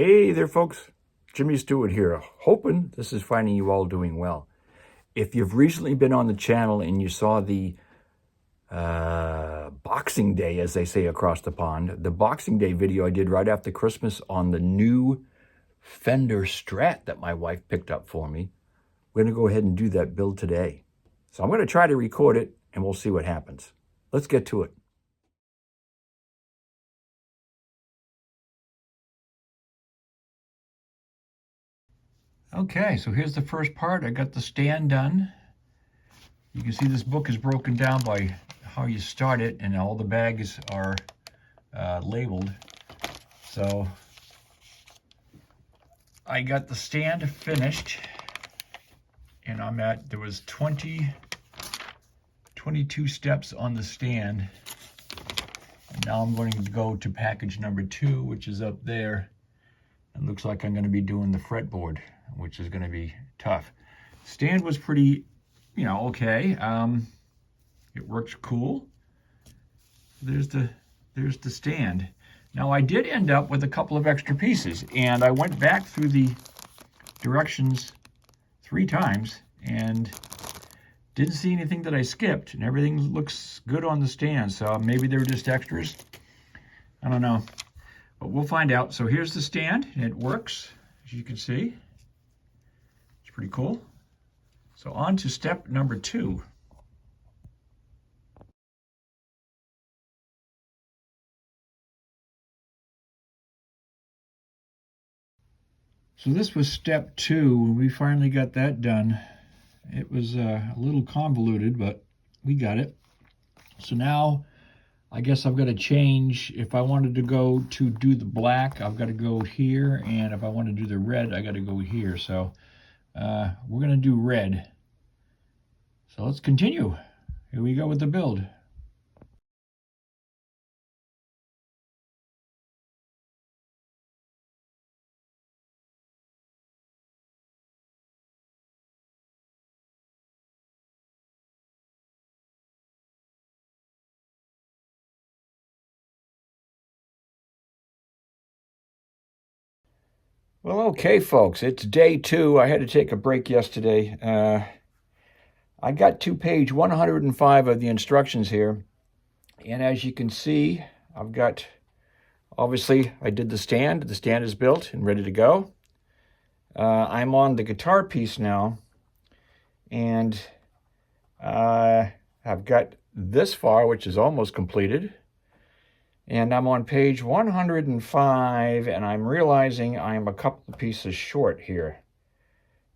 Hey there, folks. Jimmy Stewart here, hoping this is finding you all doing well. If you've recently been on the channel and you saw the Boxing Day, as they say across the pond, the Boxing Day video I did right after Christmas on the new Fender Strat that my wife picked up for me, we're going to go ahead and do that build today. So I'm going to try to record it, and we'll see what happens. Let's get to it. Okay, so here's the first part. I got the stand done. You can see this book is broken down by how you start it, and all the bags are labeled. So I got the stand finished, and there was 22 steps on the stand. And now I'm going to go to package number 2, which is up there. It looks like I'm going to be doing the fretboard, which is going to be tough. Stand was pretty, okay. It works cool. There's the stand. Now I did end up with a couple of extra pieces, and I went back through the directions 3 times and didn't see anything that I skipped, and everything looks good on the stand. So maybe they were just extras. I don't know, but we'll find out. So here's the stand, and it works, as you can see. It's pretty cool. So on to step number 2. So this was step 2. We finally got that done. It was a little convoluted, but we got it. So now I guess I've got to change. If I wanted to go to do the black, I've got to go here. And if I want to do the red, I got to go here. So we're going to do red. So let's continue. Here we go with the build. Well, okay, folks, it's day 2. I had to take a break yesterday. I got to page 105 of the instructions here. And as you can see, I've got, obviously, I did the stand. The stand is built and ready to go. I'm on the guitar piece now. And I've got this far, which is almost completed. And I'm on page 105, and I'm realizing I'm a couple of pieces short here.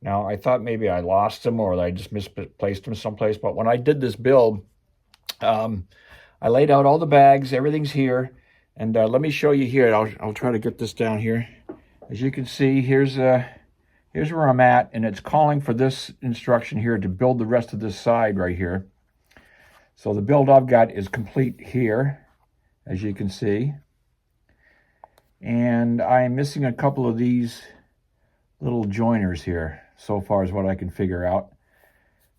Now, I thought maybe I lost them or I just misplaced them someplace, but when I did this build, I laid out all the bags, everything's here, and let me show you here. I'll try to get this down here. As you can see, here's where I'm at, and it's calling for this instruction here to build the rest of this side right here. So the build I've got is complete here, as you can see. And I'm missing a couple of these little joiners here, so far as what I can figure out.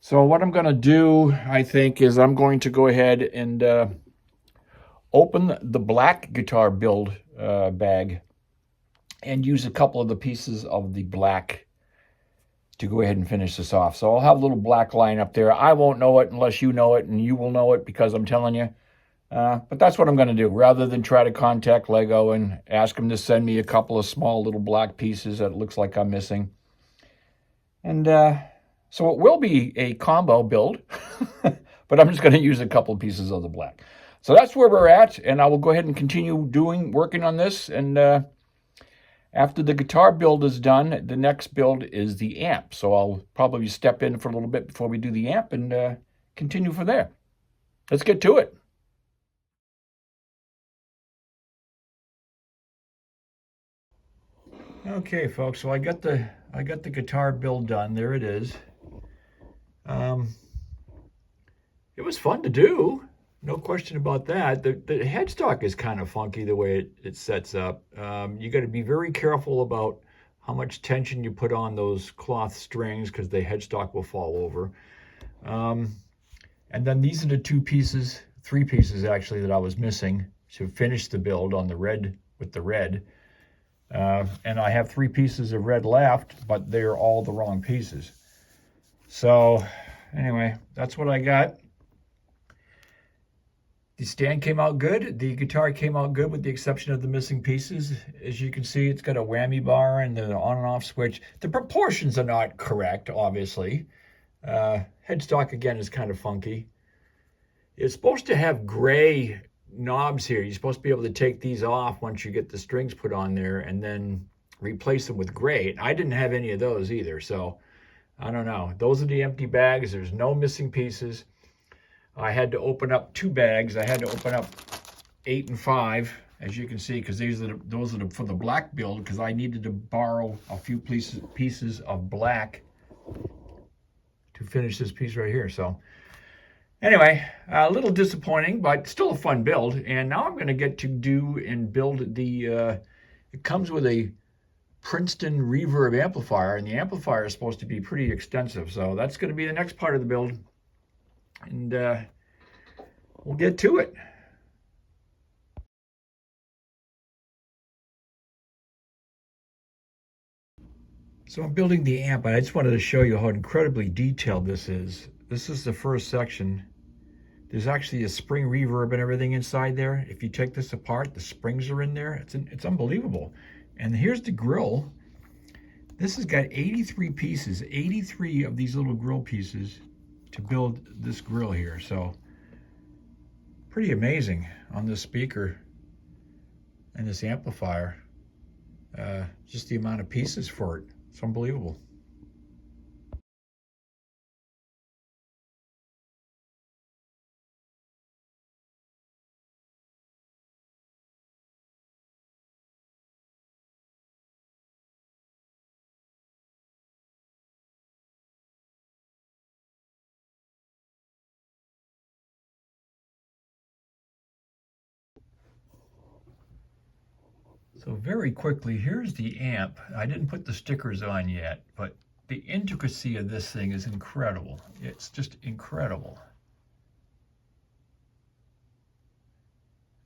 So what I'm going to do, I think, is I'm going to go ahead and open the black guitar build bag and use a couple of the pieces of the black to go ahead and finish this off. So I'll have a little black line up there. I won't know it unless you know it, and you will know it because I'm telling you. But that's what I'm going to do, rather than try to contact Leggo and ask them to send me a couple of small little black pieces that it looks like I'm missing. And so it will be a combo build, but I'm just going to use a couple of pieces of the black. So that's where we're at, and I will go ahead and continue working on this. And after the guitar build is done, the next build is the amp. So I'll probably step in for a little bit before we do the amp and continue from there. Let's get to it. Okay, folks, so I got the guitar build done. There it is. It was fun to do, no question about that. The headstock is kind of funky the way it sets up. You got to be very careful about how much tension you put on those cloth strings because the headstock will fall over. And then these are the 3 pieces actually that I was missing to finish the build on the red with the red. And I have 3 pieces of red left, but they're all the wrong pieces. So anyway, that's what I got. The stand came out good. The guitar came out good with the exception of the missing pieces. As you can see, it's got a whammy bar and the on and off switch. The proportions are not correct, obviously. Headstock, again, is kind of funky. It's supposed to have gray knobs here. You're supposed to be able to take these off once you get the strings put on there and then replace them with gray. I didn't have any of those either, so I don't know. Those are the empty bags. There's no missing pieces. I had to open up 2 bags. I had to open up 8 and 5, as you can see, because those are for the black build, because I needed to borrow a few pieces of black to finish this piece right here. So anyway, a little disappointing, but still a fun build. And now I'm going to get to do and build the, it comes with a Princeton reverb amplifier, and the amplifier is supposed to be pretty extensive. So that's going to be the next part of the build. And we'll get to it. So I'm building the amp, and I just wanted to show you how incredibly detailed this is. This is the first section. There's actually a spring reverb and everything inside there. If you take this apart, the springs are in there. It's unbelievable. And here's the grill. This has got 83 pieces, 83 of these little grill pieces to build this grill here. So pretty amazing on this speaker and this amplifier. Just the amount of pieces for it. It's unbelievable. So very quickly, here's the amp. I didn't put the stickers on yet, but the intricacy of this thing is incredible. It's just incredible.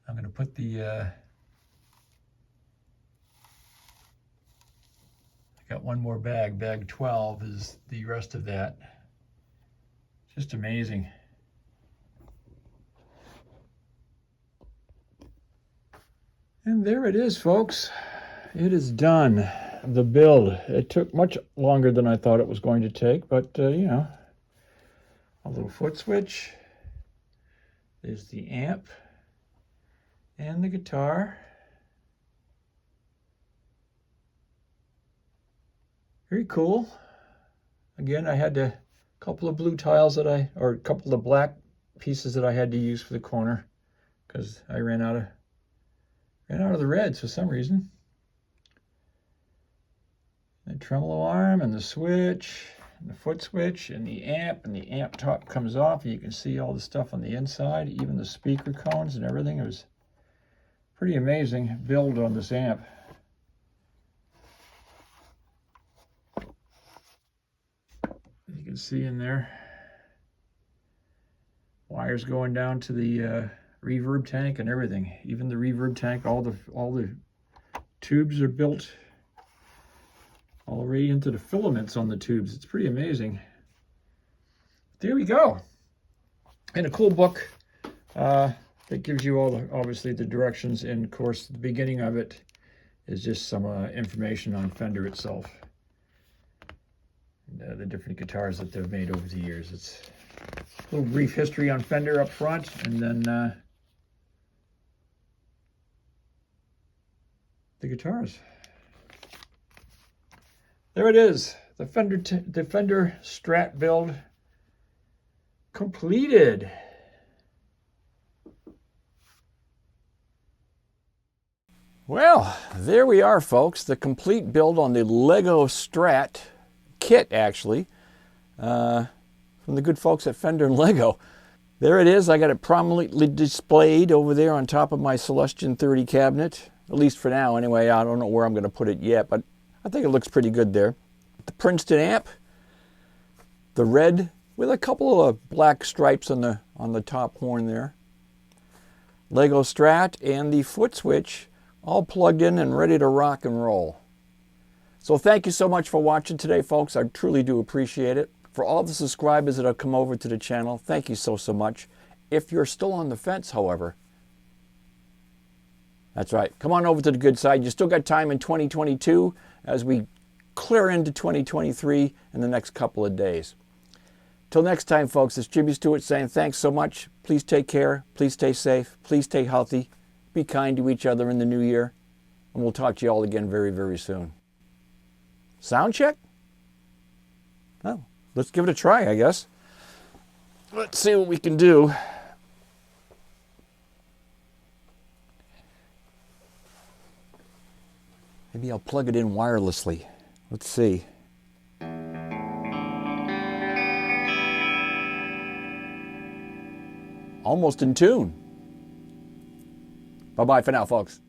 I'm going to put the, I got one more bag. Bag 12 is the rest of that. Just amazing. And there it is, folks. It is done. The build. It took much longer than I thought it was going to take, but you know, a little foot switch. There's the amp and the guitar. Very cool. Again, I had a couple of blue tiles or a couple of black pieces that I had to use for the corner because I ran out of the reds for some reason. The tremolo arm and the switch, and the foot switch, and the amp top comes off, and you can see all the stuff on the inside, even the speaker cones and everything. It was pretty amazing build on this amp. You can see in there, wires going down to the reverb tank and everything. Even the reverb tank, all the tubes are built all the way into the filaments on the tubes. It's pretty amazing. There we go. And a cool book that gives you all obviously the directions, and of course the beginning of it is just some information on Fender itself. And, the different guitars that they've made over the years. It's a little brief history on Fender up front, and then the guitars. There it is, the Fender Strat build completed. Well, there we are, folks. The complete build on the Leggo Strat kit, actually, from the good folks at Fender and Leggo. There it is. I got it prominently displayed over there on top of my Celestion 30 cabinet, at least for now anyway. I don't know where I'm going to put it yet, but I think it looks pretty good there. The Princeton amp, the red with a couple of black stripes on the top horn there. Leggo Strat, and the foot switch all plugged in and ready to rock and roll. So thank you so much for watching today, folks. I truly do appreciate it. For all the subscribers that have come over to the channel, thank you so much. If you're still on the fence, however, that's right, come on over to the good side. You still got time in 2022 as we clear into 2023 in the next couple of days. Till next time, folks, it's Jimmy Stewart saying thanks so much. Please take care. Please stay safe. Please stay healthy. Be kind to each other in the new year. And we'll talk to you all again very, very soon. Sound check? Oh, let's give it a try, I guess. Let's see what we can do. Maybe I'll plug it in wirelessly. Let's see. Almost in tune. Bye-bye for now, folks.